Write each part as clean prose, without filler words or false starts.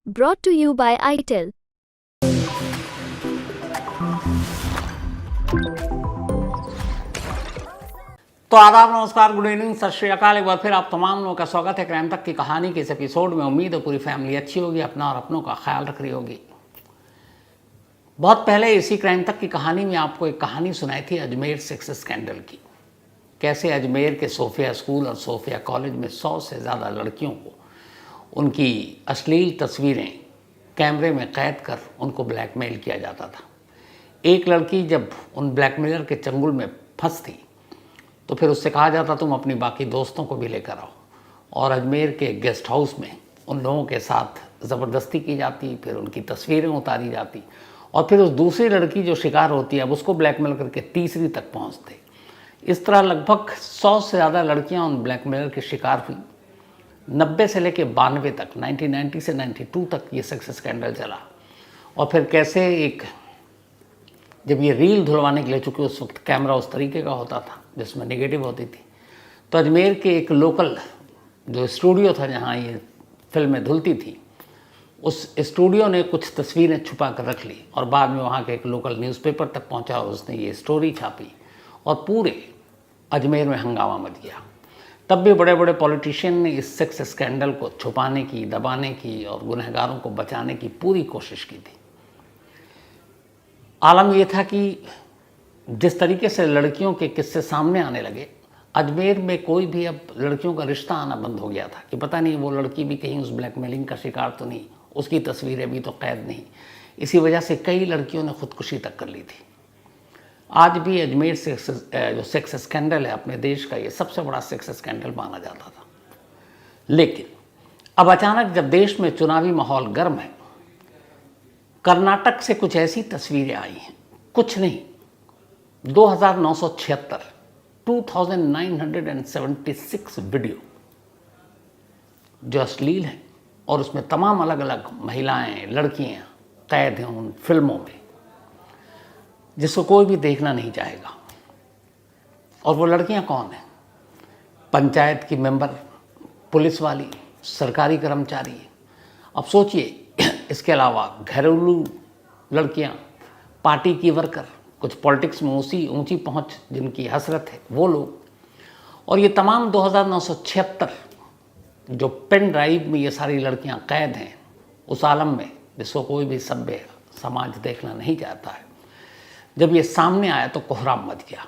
Brought to you by ITEL. तो आदाब, नमस्कार, गुड इवनिंग, सत श्री अकाल। एक बार फिर आप तमाम लोगों का स्वागत है क्राइम तक की कहानी के इस एपिसोड में। उम्मीद है पूरी फैमिली अच्छी होगी, अपना और अपनों का ख्याल रख रही होगी। बहुत पहले इसी क्राइम तक की कहानी में आपको एक कहानी सुनाई थी अजमेर सेक्स स्कैंडल की। कैसे अजमेर के सोफिया स्कूल और सोफिया कॉलेज में 100 से ज़्यादा लड़कियों को उनकी अश्लील तस्वीरें कैमरे में कैद कर उनको ब्लैकमेल किया जाता था। एक लड़की जब उन ब्लैकमेलर के चंगुल में फंस थी तो फिर उससे कहा जाता तुम अपनी बाकी दोस्तों को भी लेकर आओ, और अजमेर के गेस्ट हाउस में उन लोगों के साथ ज़बरदस्ती की जाती, फिर उनकी तस्वीरें उतारी जाती, और फिर उस दूसरी लड़की जो शिकार होती है अब उसको ब्लैकमेल करके तीसरी तक पहुंचते। इस तरह लगभग 100 से ज़्यादा लड़कियां उन ब्लैकमेलर के शिकार हुई। 90 से लेकर 92 तक, 1990 से 92 तक ये सेक्स स्कैंडल चला। और फिर कैसे एक जब ये रील धुलवाने के लिए, चूँकि उस वक्त कैमरा उस तरीके का होता था जिसमें नेगेटिव होती थी, तो अजमेर के एक लोकल जो स्टूडियो था जहाँ ये फिल्में धुलती थी, उस स्टूडियो ने कुछ तस्वीरें छुपा कर रख ली और बाद में वहाँ के एक लोकल न्यूज़पेपर तक पहुँचा और उसने ये स्टोरी छापी और पूरे अजमेर में हंगामा मच गया। तब भी बड़े बड़े पॉलिटिशियन ने इस सेक्स स्कैंडल को छुपाने की, दबाने की और गुनहगारों को बचाने की पूरी कोशिश की थी। आलम यह था कि जिस तरीके से लड़कियों के किस्से सामने आने लगे, अजमेर में कोई भी अब लड़कियों का रिश्ता आना बंद हो गया था कि पता नहीं वो लड़की भी कहीं उस ब्लैकमेलिंग का शिकार तो नहीं, उसकी तस्वीरें भी तो कैद नहीं। इसी वजह से कई लड़कियों ने खुदकुशी तक कर ली थी। आज भी अजमेर से जो सेक्स स्कैंडल है अपने देश का, ये सबसे बड़ा सेक्स स्कैंडल माना जाता था। लेकिन अब अचानक जब देश में चुनावी माहौल गर्म है, कर्नाटक से कुछ ऐसी तस्वीरें आई हैं, कुछ नहीं 2976 2976 वीडियो जो अश्लील है, और उसमें तमाम अलग अलग महिलाएं, लड़कियां कैद हैं उन फिल्मों में जिसको कोई भी देखना नहीं चाहेगा। और वो लड़कियां कौन हैं? पंचायत की मेंबर, पुलिस वाली, सरकारी कर्मचारी। अब सोचिए, इसके अलावा घरेलू लड़कियां, पार्टी की वर्कर, कुछ पॉलिटिक्स में ऊंची पहुंच जिनकी हसरत है वो लोग, और ये तमाम 2976 जो पेन ड्राइव में ये सारी लड़कियां कैद हैं उस आलम में जिसको कोई भी सभ्य समाज देखना नहीं चाहता है। जब ये सामने आया तो कोहराम मच गया,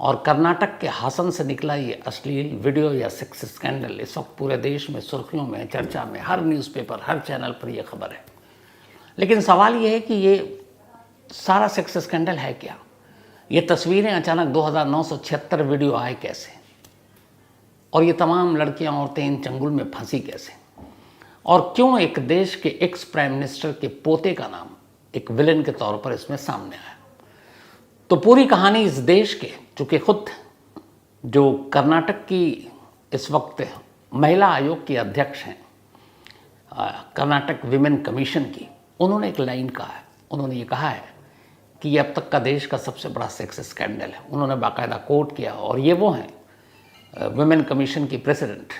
और कर्नाटक के हासन से निकला ये अश्लील वीडियो या सेक्स स्कैंडल इस वक्त पूरे देश में सुर्खियों में, चर्चा में, हर न्यूज़पेपर, हर चैनल पर यह खबर है। लेकिन सवाल ये है कि ये सारा सेक्स स्कैंडल है क्या? ये तस्वीरें अचानक 2976 वीडियो आए कैसे? और ये तमाम लड़कियां, औरतें इन चंगुल में फंसी कैसे? और क्यों एक देश के एक्स प्राइम मिनिस्टर के पोते का नाम एक विलेन के तौर पर इसमें सामने आया? तो पूरी कहानी इस देश के, चूँकि खुद जो कर्नाटक की इस वक्त महिला आयोग की अध्यक्ष हैं, कर्नाटक विमेन कमीशन की, उन्होंने एक लाइन कहा है। उन्होंने ये कहा है कि ये अब तक का देश का सबसे बड़ा सेक्स स्कैंडल है। उन्होंने बाकायदा कोट किया, और ये वो हैं विमेन कमीशन की प्रेसिडेंट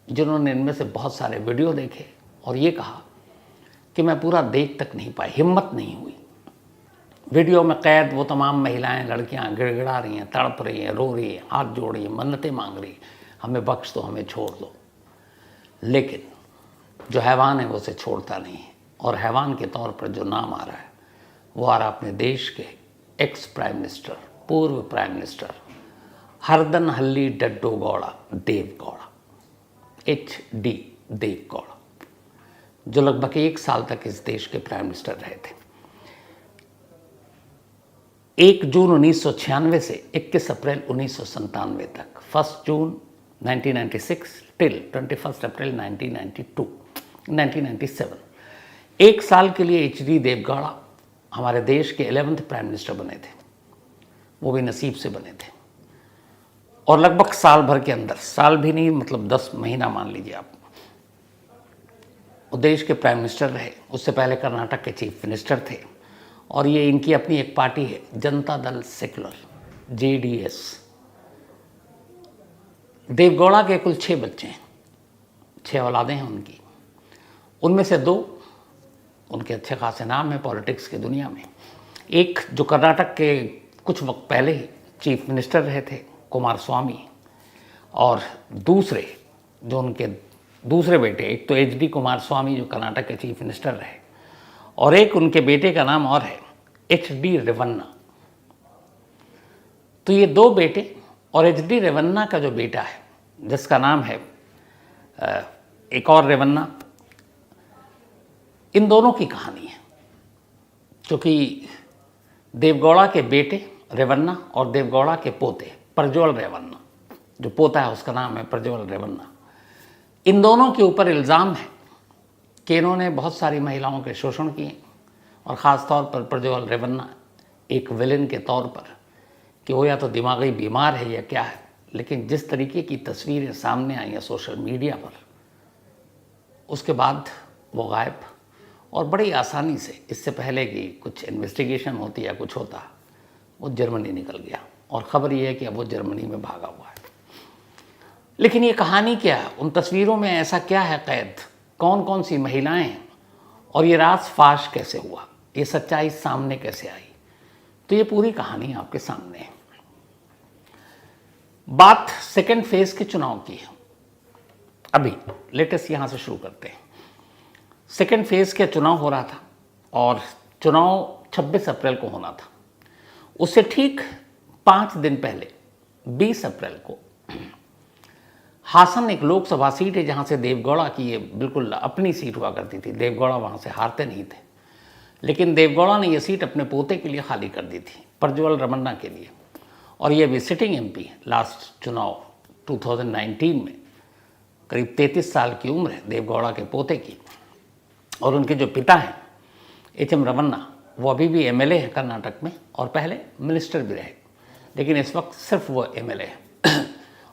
जिन्होंने इनमें से बहुत सारे वीडियो देखे और ये कहा कि मैं पूरा देख तक नहीं पाई, हिम्मत नहीं हुई। वीडियो में कैद वो तमाम महिलाएं, लड़कियां गिड़गिड़ा रही हैं, तड़प रही हैं, रो रही हैं, हाथ जोड़ रही हैं, मन्नतें मांग रही, हमें बख्श दो, हमें छोड़ दो। लेकिन जो हैवान है वो उसे छोड़ता नहीं है, और हैवान के तौर पर जो नाम आ रहा है वो आ रहा अपने देश के एक्स प्राइम मिनिस्टर, पूर्व प्राइम मिनिस्टर हरदनहल्ली डड्डू गौड़ा, देव गौड़ा, HD देव गौड़ा, जो लगभग 1 साल तक इस देश के प्राइम मिनिस्टर रहे थे। 1 जून 1996 से 21 अप्रैल 1997 तक, 1 जून 1996 टिल 21 अप्रैल 1997, 1 साल के लिए HD देवगौड़ा हमारे देश के 11वें प्राइम मिनिस्टर बने थे। वो भी नसीब से बने थे, और लगभग साल भर के अंदर, साल भी नहीं मतलब 10 महीना मान लीजिए आप, वो देश के प्राइम मिनिस्टर रहे। उससे पहले कर्नाटक के चीफ मिनिस्टर थे, और ये इनकी अपनी एक पार्टी है, जनता दल सेक्युलर, JDS। देवगौड़ा के कुल 6 बच्चे हैं, 6 औलादें हैं उनकी। उनमें से 2 उनके अच्छे खासे नाम है पॉलिटिक्स की दुनिया में। एक जो कर्नाटक के कुछ वक्त पहले ही चीफ मिनिस्टर रहे थे, कुमार स्वामी, और दूसरे जो उनके दूसरे बेटे, एक तो HD कुमार स्वामी जो कर्नाटक के चीफ मिनिस्टर रहे, और एक उनके बेटे का नाम और है HD रेवन्ना। तो ये दो बेटे, और HD रेवन्ना का जो बेटा है जिसका नाम है एक और रेवन्ना, इन दोनों की कहानी है। क्योंकि देवगौड़ा के बेटे रेवन्ना और देवगौड़ा के पोते प्रज्वल रेवन्ना, जो पोता है उसका नाम है प्रज्वल रेवन्ना, इन दोनों के ऊपर इल्ज़ाम है कि इन्होंने बहुत सारी महिलाओं के शोषण किए, और ख़ास तौर पर प्रज्वल रेवन्ना एक विलेन के तौर पर, कि वो या तो दिमागी बीमार है या क्या है, लेकिन जिस तरीके की तस्वीरें सामने आई हैं सोशल मीडिया पर, उसके बाद वो गायब, और बड़ी आसानी से, इससे पहले कि कुछ इन्वेस्टिगेशन होती या कुछ होता, वो जर्मनी निकल गया, और ख़बर ये है कि अब वो जर्मनी में भागा हुआ है। लेकिन ये कहानी क्या है, उन तस्वीरों में ऐसा क्या है कैद, कौन कौन सी महिलाएं हैं, और ये राज फाश कैसे हुआ, ये सच्चाई सामने कैसे आई, तो ये पूरी कहानी आपके सामने है। बात सेकेंड फेज के चुनाव की है। अभी लेटेस्ट यहां से शुरू करते हैं। सेकेंड फेज के चुनाव हो रहा था, और चुनाव 26 अप्रैल को होना था। उससे ठीक 5 दिन पहले 20 अप्रैल को हासन एक लोकसभा सीट है जहां से देवगौड़ा की ये बिल्कुल अपनी सीट हुआ करती थी, देवगौड़ा वहां से हारते नहीं थे, लेकिन देवगौड़ा ने यह सीट अपने पोते के लिए खाली कर दी थी, प्रज्वल रेवन्ना के लिए, और ये भी सिटिंग MP है। लास्ट चुनाव 2019 में करीब 33 साल की उम्र है देवगौड़ा के पोते की, और उनके जो पिता हैं HM रेवन्ना, वो अभी भी MLA है कर्नाटक में, और पहले मिनिस्टर भी रहे, लेकिन इस वक्त सिर्फ वो MLA है।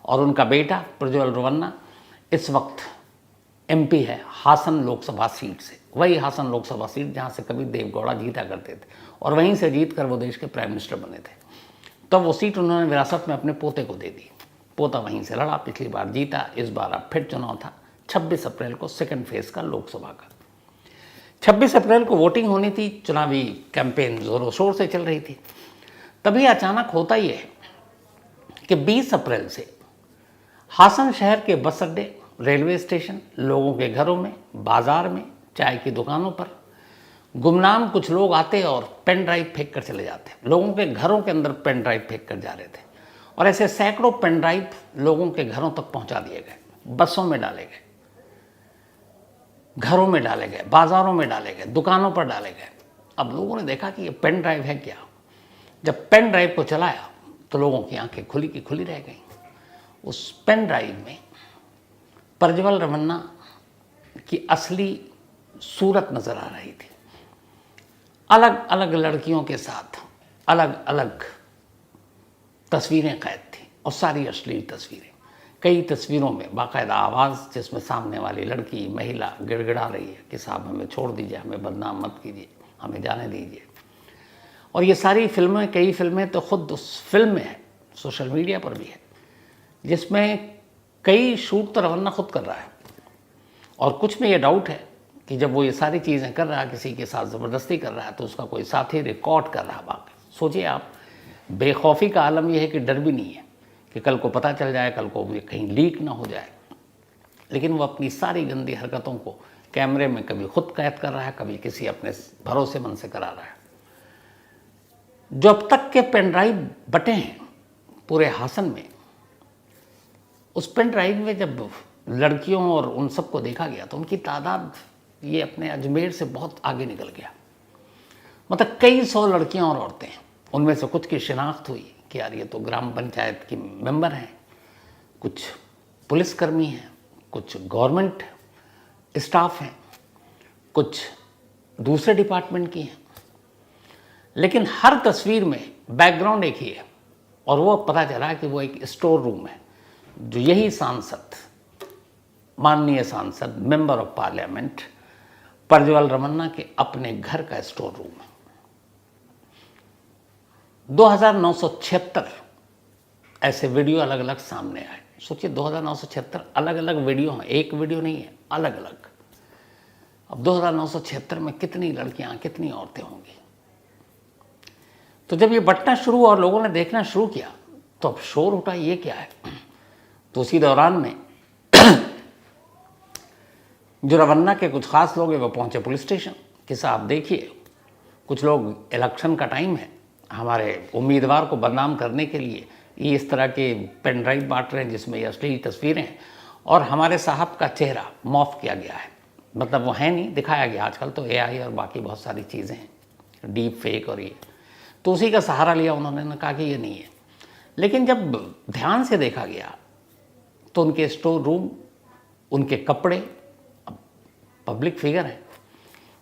और उनका बेटा प्रज्वल रेवन्ना इस वक्त MP है हासन लोकसभा सीट से, वही हासन लोकसभा सीट जहाँ से कभी देवगौड़ा जीता करते थे, और वहीं से जीत कर वो देश के प्राइम मिनिस्टर बने थे। तब वो सीट उन्होंने विरासत में अपने पोते को दे दी, पोता वहीं से लड़ा, पिछली बार जीता, इस बार अब फिर चुनाव था 26 अप्रैल को सेकंड फेज का लोकसभा का। 26 अप्रैल को वोटिंग होनी थी, चुनावी कैंपेन जोरों शोर से चल रही थी। तभी अचानक होता ही है कि 20 अप्रैल से हासन शहर के बस अड्डे, रेलवे स्टेशन, लोगों के घरों में, बाजार में, चाय की दुकानों पर गुमनाम कुछ लोग आते और पेन ड्राइव फेंक कर चले जाते। लोगों के घरों के अंदर पेन ड्राइव फेंक कर जा रहे थे, और ऐसे सैकड़ों पेन ड्राइव लोगों के घरों तक पहुंचा दिए गए, बसों में डाले गए, घरों में डाले गए, बाजारों में डाले गए, दुकानों पर डाले गए। अब लोगों ने देखा कि ये पेन ड्राइव है क्या। जब पेन ड्राइव को चलाया तो लोगों की आंखें खुली की खुली रह गई। उस पेन ड्राइव में प्रज्वल रेवन्ना की असली सूरत नजर आ रही थी। अलग अलग लड़कियों के साथ अलग अलग तस्वीरें कैद थी, और सारी अश्लील तस्वीरें। कई तस्वीरों में बाकायदा आवाज़ जिसमें सामने वाली लड़की, महिला गिड़गिड़ा रही है कि साहब हमें छोड़ दीजिए, हमें बदनाम मत कीजिए, हमें जाने दीजिए। और ये सारी फिल्में, कई फिल्में तो खुद उस फिल्म में है, सोशल मीडिया पर भी है, जिसमें कई शूट तो रेवन्ना खुद कर रहा है, और कुछ में ये डाउट है कि जब वो ये सारी चीज़ें कर रहा है, किसी के साथ ज़बरदस्ती कर रहा है, तो उसका कोई साथी रिकॉर्ड कर रहा है। बाकी सोचिए आप, बेखौफी का आलम यह है कि डर भी नहीं है कि कल को पता चल जाए, कल को ये कहीं लीक ना हो जाए, लेकिन वो अपनी सारी गंदी हरकतों को कैमरे में कभी खुद कैद कर रहा है, कभी किसी अपने भरोसेमंद से करा रहा है। जो अब तक के पेन ड्राइव बटे हैं पूरे हासन में, उस पेन ड्राइव में जब लड़कियों और उन सबको देखा गया तो उनकी तादाद ये अपने अजमेर से बहुत आगे निकल गया। मतलब कई सौ लड़कियां और औरतें हैं। उनमें से कुछ की शिनाख्त हुई कि यार ये तो ग्राम पंचायत की मेंबर हैं, कुछ पुलिसकर्मी हैं, कुछ गवर्नमेंट स्टाफ हैं, कुछ दूसरे डिपार्टमेंट की हैं, लेकिन हर तस्वीर में बैकग्राउंड एक ही है, और वो पता चला कि वो एक स्टोर रूम है, जो यही सांसद, माननीय सांसद, member of parliament Prajwal Revanna के अपने घर का स्टोर रूम है। 2976 ऐसे वीडियो अलग अलग सामने आए। सोचिए 2976 अलग अलग वीडियो हैं, एक वीडियो नहीं है, अलग अलग। अब 2976 में कितनी लड़कियां, कितनी औरतें होंगी। तो जब ये बंटना शुरू और लोगों ने देखना शुरू किया तो अब शोर उठा, ये क्या है। तो उसी दौरान में जो रवन्ना के कुछ खास लोग हैं वो पहुंचे पुलिस स्टेशन कि साहब देखिए, कुछ लोग इलेक्शन का टाइम है, हमारे उम्मीदवार को बदनाम करने के लिए ये इस तरह के पेन ड्राइव बांट रहे हैं जिसमें ये असली तस्वीरें हैं और हमारे साहब का चेहरा मॉफ किया गया है, मतलब वो है नहीं, दिखाया गया। आजकल तो AI और बाकी बहुत सारी चीज़ें हैं, डीप फेक और ये, तो उसी का सहारा लिया उन्होंने, कहा कि ये नहीं है। लेकिन जब ध्यान से देखा गया तो उनके स्टोर रूम, उनके कपड़े, पब्लिक फिगर हैं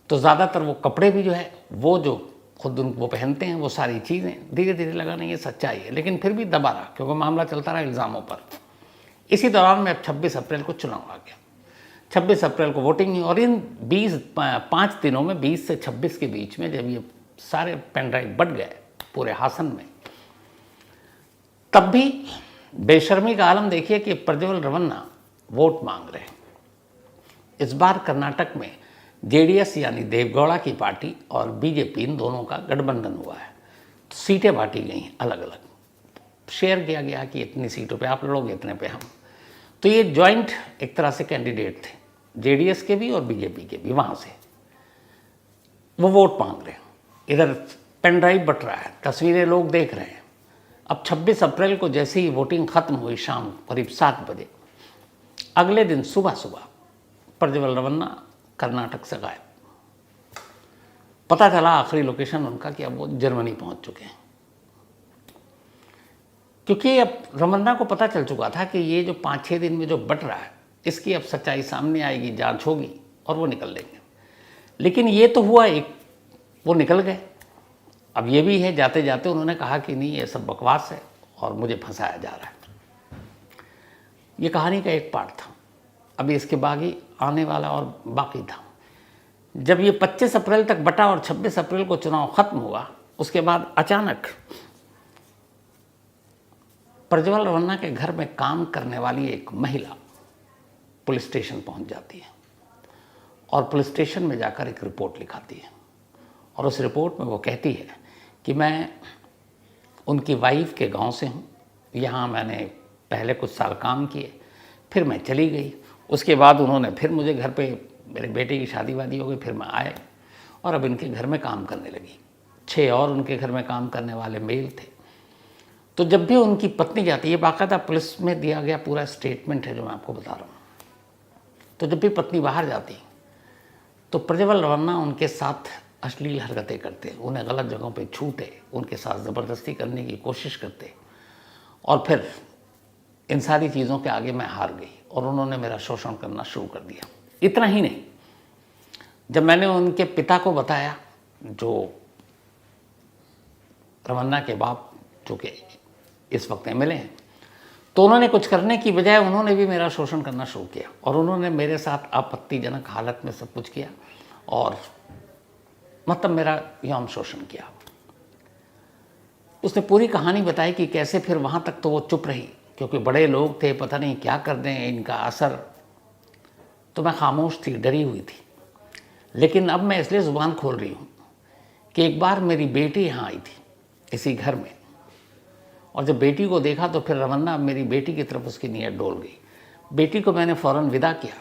तो ज़्यादातर वो कपड़े भी जो है वो जो खुद वो पहनते हैं, वो सारी चीज़ें, धीरे धीरे लगा नहीं ये सच्चाई है, लेकिन फिर भी दबा रहा क्योंकि मामला चलता रहा इल्ज़ामों पर। इसी दौरान में अब 26 अप्रैल को चुनाव आ गया। 26 अप्रैल को वोटिंग हुई और इन 5 दिनों में 20 से 26 के बीच में जब ये सारे पेन ड्राइव बट गए पूरे हासन में, तब भी बेशर्मी का आलम देखिए कि प्रज्वल रवन्ना वोट मांग रहे हैं। इस बार कर्नाटक में JDS यानी देवगौड़ा की पार्टी और BJP इन दोनों का गठबंधन हुआ है, तो सीटें बांटी गई हैं अलग अलग, शेयर किया गया कि इतनी सीटों पे आप लड़ोगे, इतने पे हम। तो ये जॉइंट एक तरह से कैंडिडेट थे, JDS के भी और BJP के भी, वहाँ से वो वोट मांग रहे हैं। इधर पेन ड्राइव बट रहा है, तस्वीरें लोग देख रहे हैं। अब 26 अप्रैल को जैसे ही वोटिंग खत्म हुई शाम करीब 7 बजे, अगले दिन सुबह सुबह प्रज्वल रवन्ना कर्नाटक से गायब। पता चला आखिरी लोकेशन उनका कि अब वो जर्मनी पहुंच चुके हैं, क्योंकि अब रवन्ना को पता चल चुका था कि ये जो 5-6 दिन में जो बट रहा है इसकी अब सच्चाई सामने आएगी, जांच होगी और वो निकल लेंगे। लेकिन ये तो हुआ एक, वो निकल गए। अब ये भी है, जाते जाते उन्होंने कहा कि नहीं ये सब बकवास है और मुझे फंसाया जा रहा है। ये कहानी का एक पार्ट था, अभी इसके बाकी आने वाला और बाकी था। जब ये 25 अप्रैल तक बटा और 26 अप्रैल को चुनाव खत्म हुआ, उसके बाद अचानक प्रज्वल रवन्ना के घर में काम करने वाली एक महिला पुलिस स्टेशन पहुंच जाती है और पुलिस स्टेशन में जाकर एक रिपोर्ट लिखाती है और उस रिपोर्ट में वो कहती है कि मैं उनकी वाइफ के गांव से हूँ, यहाँ मैंने पहले कुछ साल काम किए, फिर मैं चली गई। उसके बाद उन्होंने फिर मुझे घर पे, मेरे बेटे की शादी वादी हो गई, फिर मैं आए और अब इनके घर में काम करने लगी। 6 और उनके घर में काम करने वाले मेल थे। तो जब भी उनकी पत्नी जाती है, बाकायदा पुलिस में दिया गया पूरा स्टेटमेंट है जो मैं आपको बता रहा हूँ, तो जब भी पत्नी बाहर जाती तो प्रज्वल रवन्ना उनके साथ अश्लील हरकतें करते, उन्हें गलत जगहों पे छूते, उनके साथ ज़बरदस्ती करने की कोशिश करते और फिर इन सारी चीज़ों के आगे मैं हार गई और उन्होंने मेरा शोषण करना शुरू कर दिया। इतना ही नहीं, जब मैंने उनके पिता को बताया, जो रवन्ना के बाप जो कि इस वक्त MLA हैं, तो उन्होंने कुछ करने की बजाय उन्होंने भी मेरा शोषण करना शुरू किया और उन्होंने मेरे साथ आपत्तिजनक हालत में सब कुछ किया और मतलब मेरा यौन शोषण किया। उसने पूरी कहानी बताई कि कैसे फिर वहाँ तक तो वो चुप रही क्योंकि बड़े लोग थे, पता नहीं क्या कर दें, इनका असर। तो मैं खामोश थी, डरी हुई थी। लेकिन अब मैं इसलिए ज़ुबान खोल रही हूँ कि एक बार मेरी बेटी यहाँ आई थी इसी घर में, और जब बेटी को देखा तो फिर रवन्ना मेरी बेटी की तरफ उसकी नीयत डोल गई। बेटी को मैंने फ़ौरन विदा किया,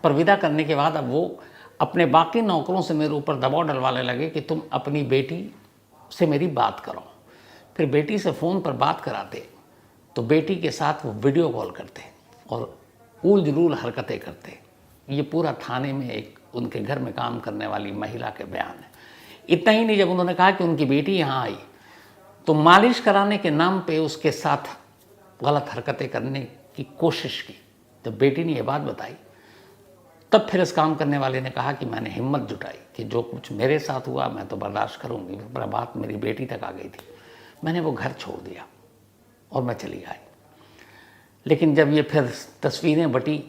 पर विदा करने के बाद अब वो अपने बाकी नौकरों से मेरे ऊपर दबाव डलवाने लगे कि तुम अपनी बेटी से मेरी बात करो। फिर बेटी से फ़ोन पर बात कराते तो बेटी के साथ वो वीडियो कॉल करते और ऊल जलूल हरकतें करते। ये पूरा थाने में एक उनके घर में काम करने वाली महिला के बयान है। इतना ही नहीं, जब उन्होंने कहा कि उनकी बेटी यहाँ आई तो मालिश कराने के नाम पे उसके साथ गलत हरकतें करने की कोशिश की। जब बेटी ने ये बात बताई तब फिर इस काम करने वाले ने कहा कि मैंने हिम्मत जुटाई कि जो कुछ मेरे साथ हुआ मैं तो बर्दाश्त करूँगी, पर बात मेरी बेटी तक आ गई थी। मैंने वो घर छोड़ दिया और मैं चली आई। लेकिन जब ये फिर तस्वीरें बटी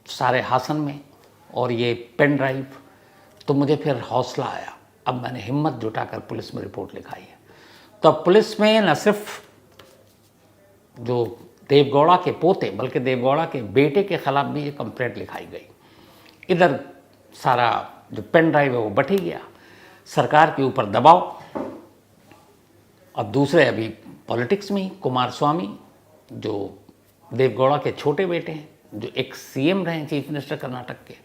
सारे हासन में और ये पेन ड्राइव, तो मुझे फिर हौसला आया। अब मैंने हिम्मत जुटाकर पुलिस में रिपोर्ट लिखाई है। तो अब पुलिस में न सिर्फ जो देवगौड़ा के पोते बल्कि देवगौड़ा के बेटे के खिलाफ भी ये कंप्लेंट लिखाई गई। इधर सारा जो पेन ड्राइव है वो बट ही गया। सरकार के ऊपर दबाव। और दूसरे अभी पॉलिटिक्स में ही कुमार स्वामी, जो देवगौड़ा के छोटे बेटे हैं, जो एक सीएम रहे हैं, चीफ मिनिस्टर कर्नाटक के,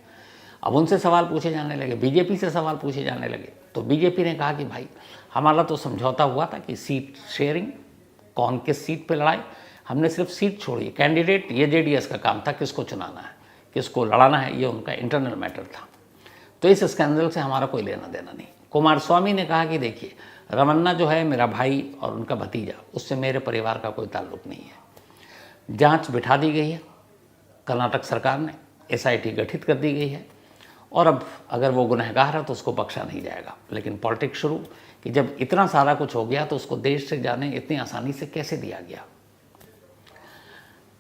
अब उनसे सवाल पूछे जाने लगे, बीजेपी से सवाल पूछे जाने लगे। तो बीजेपी ने कहा कि भाई हमारा तो समझौता हुआ था कि सीट शेयरिंग, कौन किस सीट पे लड़ाए, हमने सिर्फ सीट छोड़ी, कैंडिडेट ये जेडीएस का काम था, किसको चुनाना है, किसको लड़ाना है, ये उनका इंटरनल मैटर था। तो इस स्कैंडल से हमारा कोई लेना देना नहीं। कुमार स्वामी ने कहा कि देखिए, रमन्ना जो है मेरा भाई और उनका भतीजा, उससे मेरे परिवार का कोई ताल्लुक नहीं है। जांच बिठा दी गई है, कर्नाटक सरकार ने एसआईटी गठित कर दी गई है, और अब अगर वो गुनहगार है तो उसको बख्शा नहीं जाएगा। लेकिन पॉलिटिक्स शुरू कि जब इतना सारा कुछ हो गया तो उसको देश से जाने इतनी आसानी से कैसे दिया गया।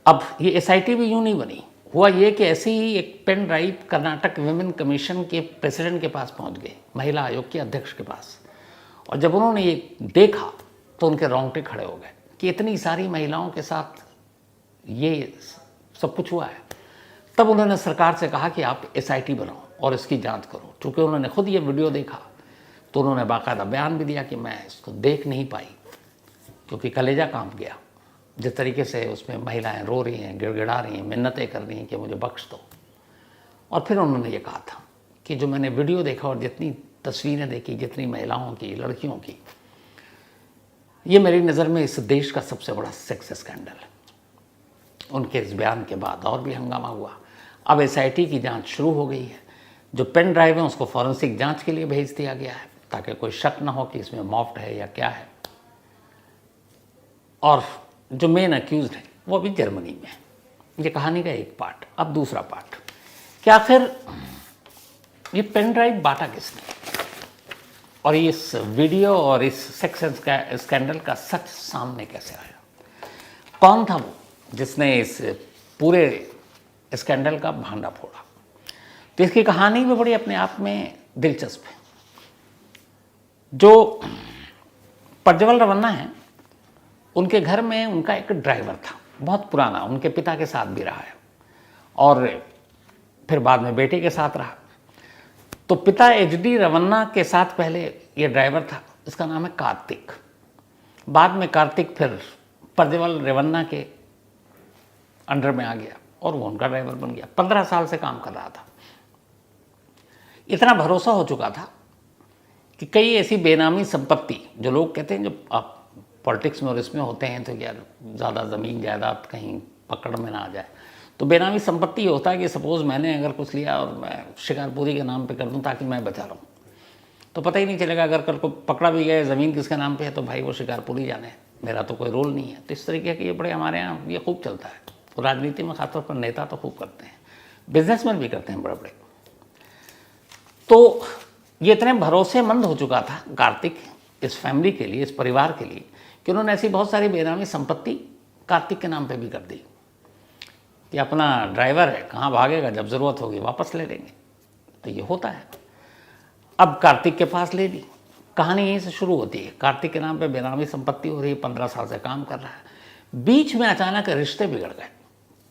अब ये एसआईटी भी यूं नहीं बनी, हुआ ये कि ऐसे ही एक pen drive Karnataka women commission के प्रेसिडेंट के पास पहुंच गए, महिला आयोग के अध्यक्ष के पास। और जब उन्होंने ये देखा तो उनके रोंगटे खड़े हो गए कि इतनी सारी महिलाओं के साथ ये सब कुछ हुआ है। तब उन्होंने सरकार से कहा कि आप एसआईटी बनाओ और इसकी जांच करो। चूँकि उन्होंने खुद ये वीडियो देखा तो उन्होंने बाकायदा बयान भी दिया कि मैं इसको देख नहीं पाई क्योंकि कलेजा कांप गया। जिस तरीके से उसमें महिलाएं रो रही हैं, गिड़गिड़ा रही हैं, मिन्नतें कर रही हैं कि मुझे बख्श दो। और फिर उन्होंने ये कहा था कि जो मैंने वीडियो देखा और जितनी तस्वीरें देखी, जितनी महिलाओं की, लड़कियों की, ये मेरी नज़र में इस देश का सबसे बड़ा सेक्स स्कैंडल है। उनके इस बयान के बाद और भी हंगामा हुआ। अब एसआईटी की जांच शुरू हो गई है। जो पेन ड्राइव है उसको फॉरेंसिक जांच के लिए भेज दिया गया है ताकि कोई शक ना हो कि इसमें मॉफ्ड है या क्या है। और जो मेन अक्यूज्ड है वो अभी जर्मनी में है। ये कहानी का एक पार्ट। अब दूसरा पार्ट कि आखिर ये पेन ड्राइव बांटा किसने, और इस वीडियो और इस सेक्स स्कैंडल का सच सामने कैसे आया, कौन था वो जिसने इस पूरे स्कैंडल का भांडा फोड़ा। तो इसकी कहानी भी बड़ी अपने आप में दिलचस्प है। जो प्रज्वल रवन्ना है, उनके घर में उनका एक ड्राइवर था, बहुत पुराना, उनके पिता के साथ भी रहा है और फिर बाद में बेटे के साथ रहा। तो पिता एचडी रवन्ना के साथ पहले ये ड्राइवर था, इसका नाम है कार्तिक। बाद में कार्तिक फिर प्रज्वल रवन्ना के अंडर में आ गया और वो उनका ड्राइवर बन गया। 15 साल से काम कर रहा था। इतना भरोसा हो चुका था कि कई ऐसी बेनामी संपत्ति, जो लोग कहते हैं जब आप पॉलिटिक्स में और इसमें होते हैं तो यार ज़्यादा ज़मीन जायदाद कहीं पकड़ में ना आ जाए, तो बेनामी संपत्ति होता है कि सपोज़ मैंने अगर कुछ लिया और मैं शिकारपुरी के नाम पे कर दूं ताकि मैं बचा रहूं, तो पता ही नहीं चलेगा। अगर कल को पकड़ा भी गया, ज़मीन किसके नाम पे है, तो भाई वो शिकारपुरी जाने, मेरा तो कोई रोल नहीं है। तो इस तरीके के ये बड़े हमारे यहाँ ये खूब चलता है। तो राजनीति में खासतौर पर नेता तो खूब करते हैं, बिजनेसमैन भी करते हैं बड़े बड़े। तो ये इतने भरोसेमंद हो चुका था कार्तिक इस फैमिली के लिए, इस परिवार के लिए, कि उन्होंने ऐसी बहुत सारी बेनामी संपत्ति कार्तिक के नाम पे भी कर दी कि अपना ड्राइवर है, कहाँ भागेगा, जब ज़रूरत होगी वापस ले लेंगे। तो ये होता है। अब कार्तिक के पास ले ली। कहानी यहीं से शुरू होती है। कार्तिक के नाम पे बेनामी संपत्ति हो रही है, 15 साल से काम कर रहा है। बीच में अचानक रिश्ते बिगड़ गए।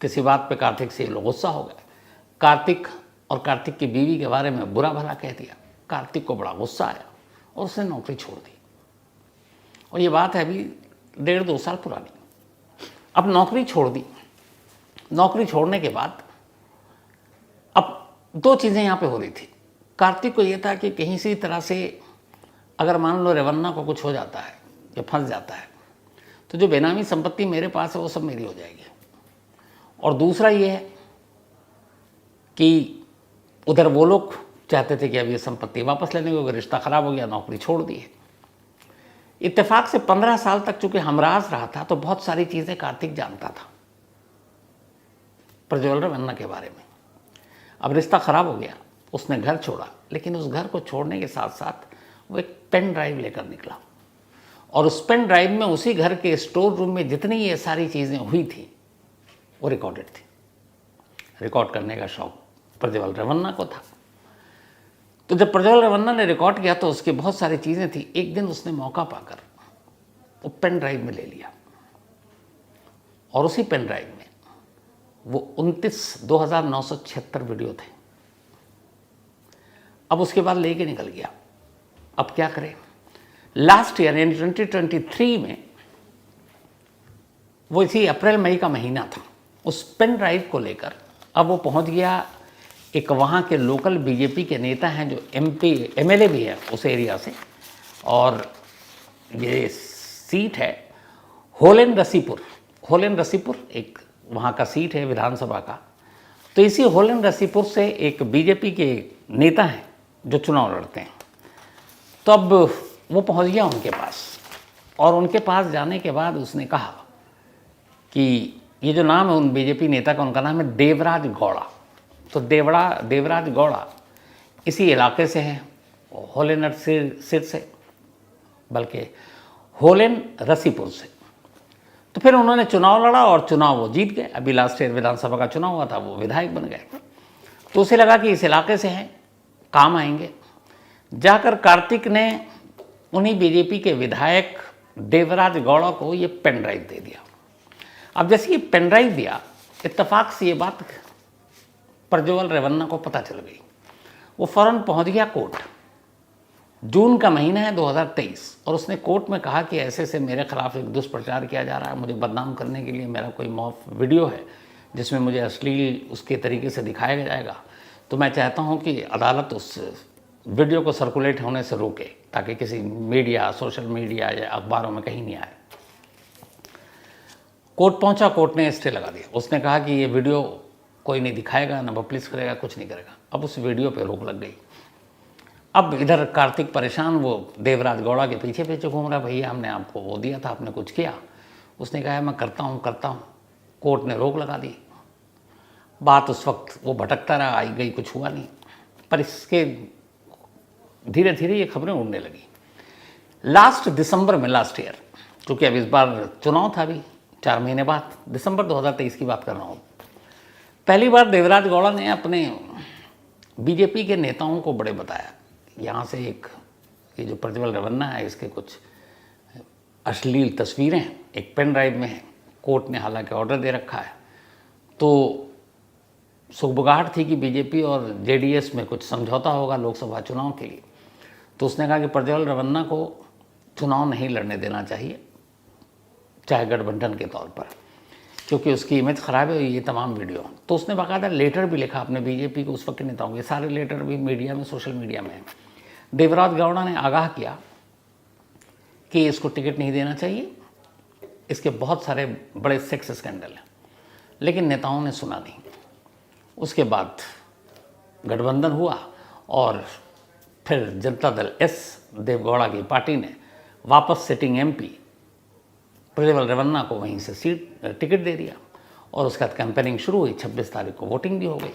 किसी बात पे कार्तिक से लोग गुस्सा हो गए। कार्तिक और कार्तिक की बीवी के बारे में बुरा भला कह दिया। कार्तिक को बड़ा गुस्सा आया और उसने नौकरी छोड़ दी। और ये बात है अभी 1.5-2 साल पुरानी। अब नौकरी छोड़ दी। नौकरी छोड़ने के बाद अब 2 चीज़ें यहाँ पे हो रही थी। कार्तिक को ये था कि कहीं सी तरह से अगर मान लो रवन्ना को कुछ हो जाता है या फंस जाता है तो जो बेनामी संपत्ति मेरे पास है वो सब मेरी हो जाएगी। और दूसरा ये है कि उधर वो लोग चाहते थे कि अब ये संपत्ति वापस लेने को, रिश्ता ख़राब हो गया, नौकरी छोड़ दी है। इत्तेफाक से 15 साल तक चूंकि हमराज रहा था तो बहुत सारी चीज़ें कार्तिक जानता था प्रज्वल रवन्ना के बारे में। अब रिश्ता ख़राब हो गया, उसने घर छोड़ा, लेकिन उस घर को छोड़ने के साथ साथ वो एक पेन ड्राइव लेकर निकला और उस पेन ड्राइव में उसी घर के स्टोर रूम में जितनी ये सारी चीज़ें हुई थी वो रिकॉर्डेड थी। रिकॉर्ड करने का शौक प्रज्वल रवन्ना को था। तो जब प्रज्वल रवन्ना ने रिकॉर्ड किया तो उसकी बहुत सारी चीज़ें थी। एक दिन उसने मौका पाकर वो पेन ड्राइव में ले लिया और उसी पेन ड्राइव में वो 29,976 वीडियो थे। अब उसके बाद लेके निकल गया। अब क्या करें? लास्ट ईयर यानी 2023 में, वो इसी अप्रैल मई का महीना था, उस पेन ड्राइव को लेकर अब वो पहुंच गया। एक वहाँ के लोकल बीजेपी के नेता हैं जो एमएलए भी है उस एरिया से, और ये सीट है होलेन रसीपुर। होलेन रसीपुर एक वहाँ का सीट है विधानसभा का। तो इसी होलेन रसीपुर से एक बीजेपी के नेता हैं जो चुनाव लड़ते हैं। तो अब वो पहुँच गया उनके पास, और उनके पास जाने के बाद उसने कहा कि ये जो नाम है उन बीजेपी नेता का, उनका नाम है देवराज गौड़ा। तो देवराज गौड़ा इसी इलाके से हैं, होलेन सिर से, बल्कि होलेन रसीपुर से। तो फिर उन्होंने चुनाव लड़ा और चुनाव वो जीत गए। अभी लास्ट ईयर विधानसभा का चुनाव हुआ था, वो विधायक बन गए। तो उसे लगा कि इस इलाके से हैं, काम आएंगे। जाकर कार्तिक ने उन्हीं बीजेपी के विधायक देवराज गौड़ा को ये पेन ड्राइव दे दिया। अब जैसे ये पेन ड्राइव दिया, इत्तेफाक से ये बात प्रज्वल रेवन्ना को पता चल गई। वो फ़ौरन पहुंच गया कोर्ट। जून का महीना है 2023, और उसने कोर्ट में कहा कि ऐसे से मेरे खिलाफ एक दुष्प्रचार किया जा रहा है, मुझे बदनाम करने के लिए मेरा कोई मॉफ वीडियो है जिसमें मुझे अश्लील उसके तरीके से दिखाया जाएगा। तो मैं चाहता हूं कि अदालत उस वीडियो को सर्कुलेट होने से रोके, ताकि किसी मीडिया, सोशल मीडिया या अखबारों में कहीं नहीं आए। कोर्ट पहुंचा, कोर्ट ने स्टे लगा दिया। उसने कहा कि ये वीडियो कोई नहीं दिखाएगा, ना पब्लिश करेगा, कुछ नहीं करेगा। अब उस वीडियो पे रोक लग गई। अब इधर कार्तिक परेशान, वो देवराज गौड़ा के पीछे पीछे घूम रहा, भैया हमने आपको वो दिया था, आपने कुछ किया। उसने कहा मैं करता हूँ। कोर्ट ने रोक लगा दी। बात उस वक्त वो भटकता रहा, आई गई, कुछ हुआ नहीं। पर इसके धीरे धीरे ये खबरें उड़ने लगी। लास्ट दिसंबर में, लास्ट ईयर, क्योंकि अब इस बार चुनाव था, अभी 4 महीने बाद, दिसंबर 2023 की बात कर रहा हूँ, पहली बार देवराज गौड़ा ने अपने बीजेपी के नेताओं को बड़े बताया। यहाँ से एक ये जो प्रज्वल रेवन्ना है, इसके कुछ अश्लील तस्वीरें एक पेन ड्राइव में हैं। कोर्ट ने हालांकि ऑर्डर दे रखा है। तो सुगबुगाहट थी कि बीजेपी और जेडीएस में कुछ समझौता होगा लोकसभा चुनाव के लिए। तो उसने कहा कि प्रज्वल रेवन्ना को चुनाव नहीं लड़ने देना चाहिए, चाहे गठबंधन के तौर पर, क्योंकि उसकी इमेज ख़राब है ये तमाम वीडियो। तो उसने बाकायदा लेटर भी लिखा अपने बीजेपी को उस वक्त के नेताओं, ये सारे लेटर भी मीडिया में, सोशल मीडिया में है। देवराज गौड़ा ने आगाह किया कि इसको टिकट नहीं देना चाहिए, इसके बहुत सारे बड़े सेक्स स्कैंडल हैं। लेकिन नेताओं ने सुना नहीं। उसके बाद गठबंधन हुआ, और फिर जनता दल एस देवगौड़ा की पार्टी ने वापस सिटिंग एमपी प्रज्वल रेवन्ना को वहीं से टिकट दे दिया, और उसके बाद कैंपेनिंग शुरू हुई। 26 तारीख को वोटिंग भी हो गई।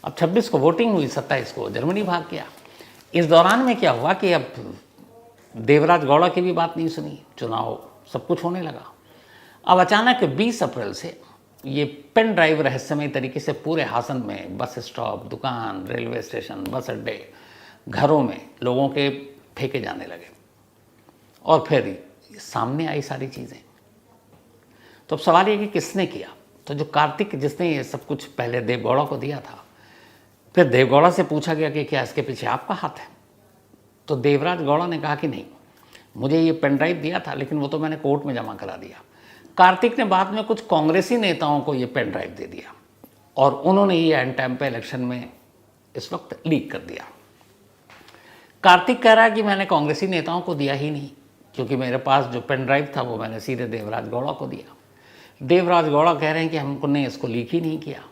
अब 26 को वोटिंग हुई, 27 को जर्मनी भाग गया। इस दौरान में क्या हुआ कि अब देवराज गौड़ा की भी बात नहीं सुनी, चुनाव सब कुछ होने लगा। अब अचानक 20 अप्रैल से ये पेन ड्राइव रहस्यमय तरीके से पूरे हासन में, बस स्टॉप, दुकान, रेलवे स्टेशन, बस अड्डे, घरों में लोगों के फेंके जाने लगे, और फिर सामने आई सारी चीज़ें। तो अब सवाल ये कि किसने किया? तो जो कार्तिक, जिसने ये सब कुछ पहले देवगौड़ा को दिया था, फिर देवगौड़ा से पूछा गया कि क्या इसके पीछे आपका हाथ है? तो देवराज गौड़ा ने कहा कि नहीं, मुझे ये पेन ड्राइव दिया था, लेकिन वो तो मैंने कोर्ट में जमा करा दिया। कार्तिक ने बाद में कुछ कांग्रेसी नेताओं को ये पेन ड्राइव दे दिया, और उन्होंने ये एंड टाइम पे इलेक्शन में इस वक्त लीक कर दिया। कार्तिक कह रहा है कि मैंने कांग्रेसी नेताओं को दिया ही नहीं, क्योंकि मेरे पास जो पेन ड्राइव था वो मैंने सीधे देवराज गौड़ा को दिया। देवराज गौड़ा कह रहे हैं कि हमने इसको लीक ही नहीं किया।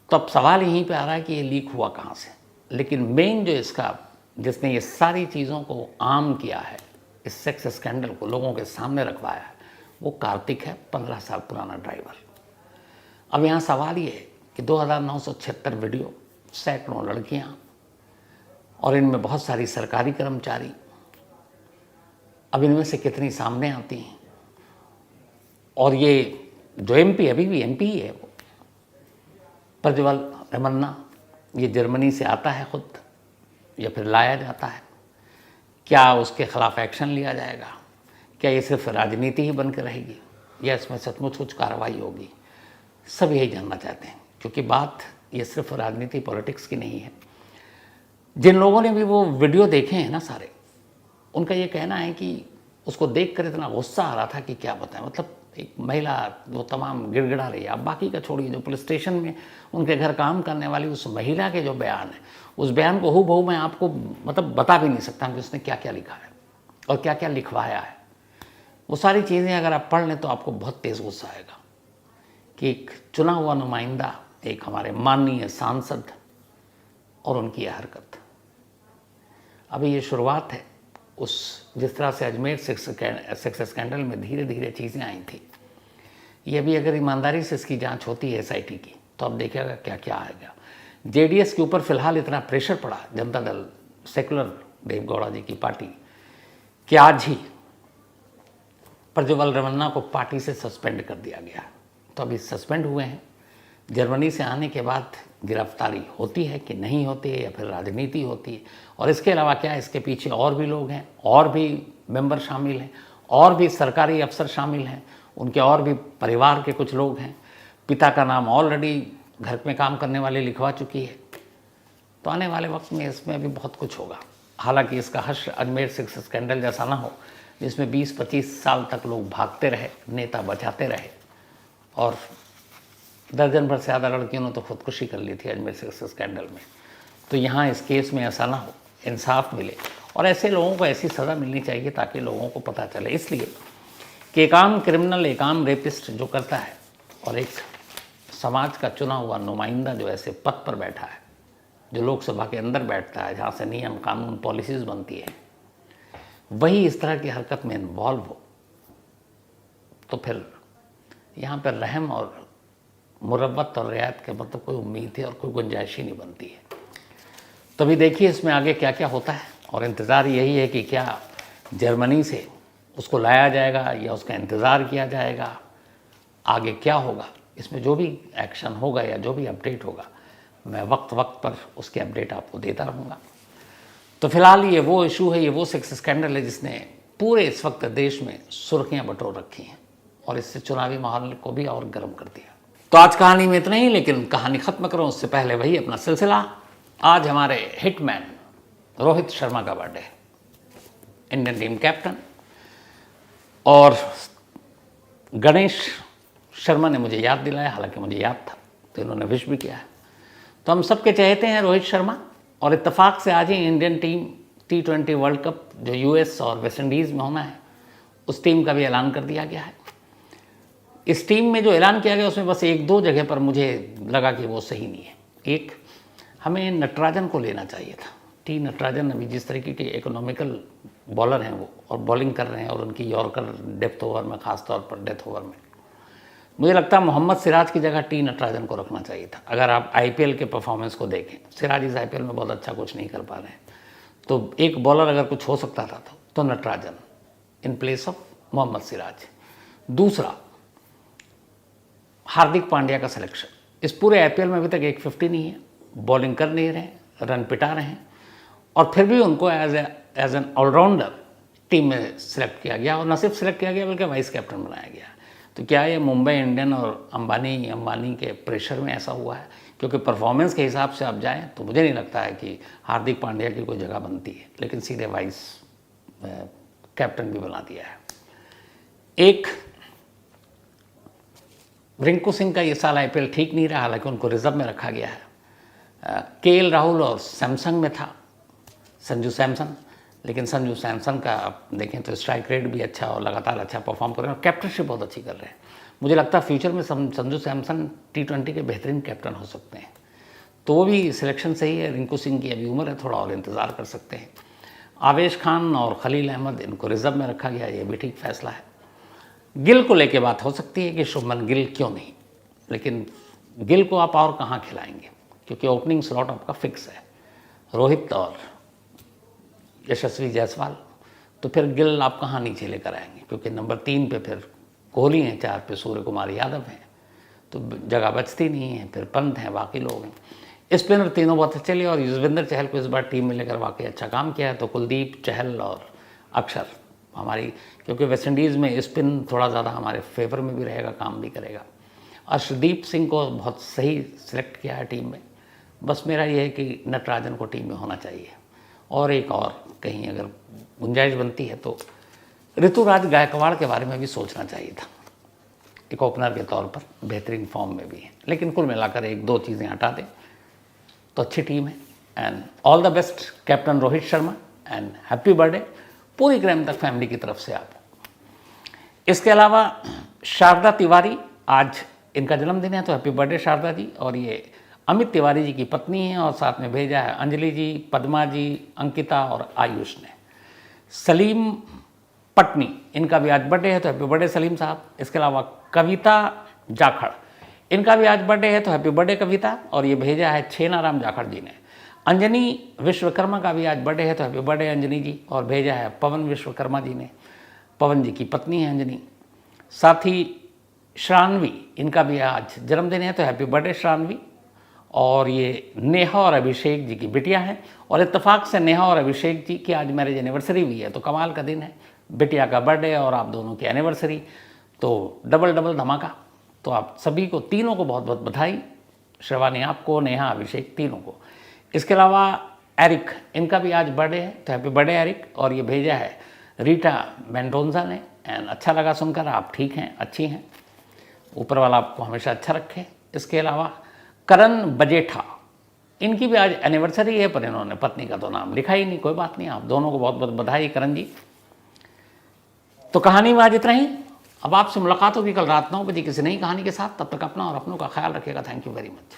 तो अब सवाल यहीं पे आ रहा है कि ये लीक हुआ कहाँ से? लेकिन मेन जो इसका, जिसने ये सारी चीज़ों को आम किया है, इस सेक्स स्कैंडल को लोगों के सामने रखवाया है, वो कार्तिक है, 15 साल पुराना ड्राइवर। अब यहाँ सवाल ये है कि 2976 वीडियो, सैकड़ों लड़कियाँ, और इनमें बहुत सारी सरकारी कर्मचारी, अब इनमें से कितनी सामने आती हैं? और ये जो एमपी, अभी भी एमपी ही है वो, प्रज्वल रेवन्ना, ये जर्मनी से आता है खुद, या फिर लाया जाता है? क्या उसके खिलाफ एक्शन लिया जाएगा? क्या ये सिर्फ राजनीति ही बनकर रहेगी, या इसमें सचमुच कुछ कार्रवाई होगी? सब यही जानना चाहते हैं, क्योंकि बात ये सिर्फ राजनीति, पॉलिटिक्स की नहीं है। जिन लोगों ने भी वो वीडियो देखे हैं ना सारे, उनका ये कहना है कि उसको देखकर इतना गुस्सा आ रहा था कि क्या बताएं। मतलब एक महिला वो तमाम गिड़गिड़ा रही है। अब बाकी का छोड़िए, जो पुलिस स्टेशन में उनके घर काम करने वाली उस महिला के जो बयान है, उस बयान को हूबहू मैं आपको मतलब बता भी नहीं सकता कि उसने क्या क्या लिखा है और क्या क्या लिखवाया है। वो सारी चीज़ें अगर आप पढ़ लें तो आपको बहुत तेज़ गुस्सा आएगा कि एक चुना हुआ नुमाइंदा, एक हमारे माननीय सांसद और उनकी यह हरकत। अभी ये शुरुआत है उस जिस तरह से अजमेर सेक्स स्कैंडल में धीरे धीरे चीज़ें आई थी। ये भी अगर ईमानदारी से इसकी जांच होती है SIT की, तो अब देखिएगा क्या क्या आएगा। JDS के ऊपर फिलहाल इतना प्रेशर पड़ा, जनता दल सेकुलर देवगौड़ा जी की पार्टी, कि आज ही प्रज्वल रमन्ना को पार्टी से सस्पेंड कर दिया गया। तो अभी सस्पेंड हुए हैं। जर्मनी से आने के बाद गिरफ्तारी होती है कि नहीं होती है, या फिर राजनीति होती है। और इसके अलावा क्या है, इसके पीछे और भी लोग हैं, और भी मेंबर शामिल हैं, और भी सरकारी अफसर शामिल हैं, उनके और भी परिवार के कुछ लोग हैं। पिता का नाम ऑलरेडी घर में काम करने वाले लिखवा चुकी है। तो आने वाले वक्त में इसमें भी बहुत कुछ होगा। हालांकि इसका हश्र अजमेर सेक्स स्कैंडल जैसा ना हो, जिसमें 20-25 साल तक लोग भागते रहे, नेता बचाते रहे, और दर्जन भर से ज़्यादा लड़कियों ने तो खुदकुशी कर ली थी अजमेर सेक्स स्कैंडल में। तो यहाँ इस केस में ऐसा ना हो, इंसाफ मिले, और ऐसे लोगों को ऐसी सज़ा मिलनी चाहिए ताकि लोगों को पता चले। इसलिए कि एक आम क्रिमिनल, एक आम रेपिस्ट जो करता है, और एक समाज का चुना हुआ नुमाइंदा जो ऐसे पद पर बैठा है, जो लोकसभा के अंदर बैठता है, जहाँ से नियम कानून पॉलिसीज़ बनती है, वही इस तरह की हरकत में इन्वॉल्व हो, तो फिर यहाँ पर रहम और मुरव्वत और रियायत के मतलब कोई उम्मीद है और कोई गुंजाइश ही नहीं बनती है। तभी देखिए इसमें आगे क्या क्या होता है, और इंतज़ार यही है कि क्या जर्मनी से उसको लाया जाएगा या उसका इंतज़ार किया जाएगा, आगे क्या होगा। इसमें जो भी एक्शन होगा या जो भी अपडेट होगा, मैं वक्त वक्त पर उसके अपडेट आपको देता रहूँगा। तो फिलहाल ये वो इशू है, ये वो सेक्स स्कैंडल है जिसने पूरे इस वक्त देश में सुर्खियाँ बटोर रखी हैं, और इससे चुनावी माहौल को भी और गर्म कर दिया। तो आज कहानी में इतना ही, लेकिन कहानी ख़त्म करूँ उससे पहले वही अपना सिलसिला। आज हमारे हिटमैन रोहित शर्मा का बर्थडे, इंडियन टीम कैप्टन, और गणेश शर्मा ने मुझे याद दिलाया, हालांकि मुझे याद था, तो इन्होंने विश भी किया है। तो हम सबके चहेते हैं रोहित शर्मा, और इत्तेफाक से आज ही Indian team T20 world cup जो US और वेस्ट इंडीज़ में होना है, उस टीम का भी ऐलान कर दिया गया है। इस टीम में जो ऐलान किया गया उसमें बस 1-2 जगह पर मुझे लगा कि वो सही नहीं है। एक, हमें नटराजन को लेना चाहिए था। T नटराजन अभी जिस तरीके के इकोनॉमिकल बॉलर हैं वो, और बॉलिंग कर रहे हैं, और उनकी यॉर्कर डेप्थ ओवर में, ख़ास तौर पर डेथ ओवर में, मुझे लगता है मोहम्मद सिराज की जगह T नटराजन को रखना चाहिए था। अगर आप IPL के परफॉर्मेंस को देखें, सिराज इस IPL में बहुत अच्छा कुछ नहीं कर पा रहे हैं, तो एक बॉलर अगर कुछ हो सकता था तो Natarajan in place of Mohammad Siraj. दूसरा, हार्दिक पांड्या का सिलेक्शन। इस पूरे IPL में अभी तक 150 नहीं है, बॉलिंग कर नहीं रहे, रन पिटा रहे हैं, और फिर भी उनको एज एन ऑलराउंडर टीम में सिलेक्ट किया गया, और न सिर्फ सिलेक्ट किया गया बल्कि वाइस कैप्टन बनाया गया। तो क्या ये मुंबई इंडियन और अंबानी के प्रेशर में ऐसा हुआ है? क्योंकि परफॉर्मेंस के हिसाब से आप जाएं तो मुझे नहीं लगता है कि हार्दिक पांड्या की कोई जगह बनती है, लेकिन सीधे वाइस कैप्टन भी बना दिया है। एक, रिंकू सिंह का ये साल IPL ठीक नहीं रहा, हालांकि उनको रिजर्व में रखा गया है। KL राहुल और सैमसंग में था संजू सैमसन, लेकिन संजू सैमसन का आप देखें तो स्ट्राइक रेट भी अच्छा और लगातार अच्छा परफॉर्म कर रहे हैं, और कैप्टनशिप बहुत अच्छी कर रहे हैं। मुझे लगता है फ्यूचर में संजू सैमसन T20 के बेहतरीन कैप्टन हो सकते हैं। तो वो भी सिलेक्शन सही है। रिंकू सिंह की अभी उम्र है, थोड़ा और इंतज़ार कर सकते हैं। आवेश खान और खलील अहमद, इनको रिजर्व में रखा गया, ये भी ठीक फैसला है। गिल को लेके बात हो सकती है कि शुभमन गिल क्यों नहीं, लेकिन गिल को आप और कहाँ खिलाएंगे, क्योंकि ओपनिंग स्लॉट आपका फिक्स है, रोहित और यशस्वी जायसवाल। तो फिर गिल आप कहाँ नीचे लेकर आएंगे, क्योंकि नंबर 3 पे फिर कोहली हैं, 4 पे सूर्य कुमार यादव हैं, तो जगह बचती नहीं है। फिर पंत हैं, बाकी लोग हैं। स्पिनर तीनों बहुत अच्छे लिए, और युजवेंद्र चहल को इस बार टीम में लेकर वाकई अच्छा काम किया है। तो कुलदीप, चहल और अक्षर हमारी, क्योंकि वेस्ट इंडीज़ में स्पिन थोड़ा ज़्यादा हमारे फेवर में भी रहेगा, काम भी करेगा। अर्शदीप सिंह को बहुत सही सिलेक्ट किया है टीम में, बस मेरा ये है कि नटराजन को टीम में होना चाहिए। और एक और कहीं अगर गुंजाइश बनती है तो ऋतुराज गायकवाड़ के बारे में भी सोचना चाहिए था, एक ओपनर के तौर पर बेहतरीन फॉर्म में भी है। लेकिन कुल मिलाकर एक दो चीज़ें हटा दें तो अच्छी टीम है। And all the best captain Rohit Sharma and happy birthday पूरी ग्रैम तक फैमिली की तरफ से आप। इसके अलावा शारदा तिवारी, आज इनका जन्मदिन है तो हैप्पी बर्थडे शारदा जी। और ये अमित तिवारी जी की पत्नी है और साथ में भेजा है अंजलि जी, पद्मा जी, अंकिता और आयुष ने। सलीम पटनी, इनका भी आज बर्थडे है तो हैप्पी बर्थडे सलीम साहब। इसके अलावा कविता जाखड़, इनका भी आज बर्थडे है तो हैप्पी बर्थडे कविता, और ये भेजा है छेनाराम जाखड़ जी ने। अंजनी विश्वकर्मा का भी आज बर्थडे है तो हैप्पी बर्थडे अंजनी जी, और भेजा है पवन विश्वकर्मा जी ने। पवन जी की पत्नी है अंजनी। साथ ही श्रानवी, इनका भी आज जन्मदिन है तो हैप्पी बर्थडे श्रानवी। और ये नेहा और अभिषेक जी की बिटिया हैं, और इत्तेफाक से नेहा और अभिषेक जी की आज मैरिज एनिवर्सरी भी है, तो कमाल का दिन है, बिटिया का बर्थडे और आप दोनों की एनिवर्सरी, तो डबल डबल धमाका। तो आप सभी को, तीनों को बहुत बहुत बधाई, शिवानी आपको, नेहा, अभिषेक, तीनों को। इसके अलावा एरिक, इनका भी आज बर्थडे है तो हैप्पी बर्थडे एरिक, और ये भेजा है रीटा मेंडोजा ने। एंड अच्छा लगा सुनकर, आप ठीक हैं, अच्छी हैं, ऊपर वाला आपको हमेशा अच्छा रखे। इसके अलावा करण बजेठा, इनकी भी आज एनिवर्सरी है, पर इन्होंने पत्नी का तो नाम लिखा ही नहीं, कोई बात नहीं, आप दोनों को बहुत बहुत बधाई करण जी। तो कहानी में आज इतना ही। अब आपसे मुलाकात होगी कल रात 9 बजे किसी नई कहानी के साथ। तब तक अपना और अपनों का ख्याल रखिएगा। Thank you very much.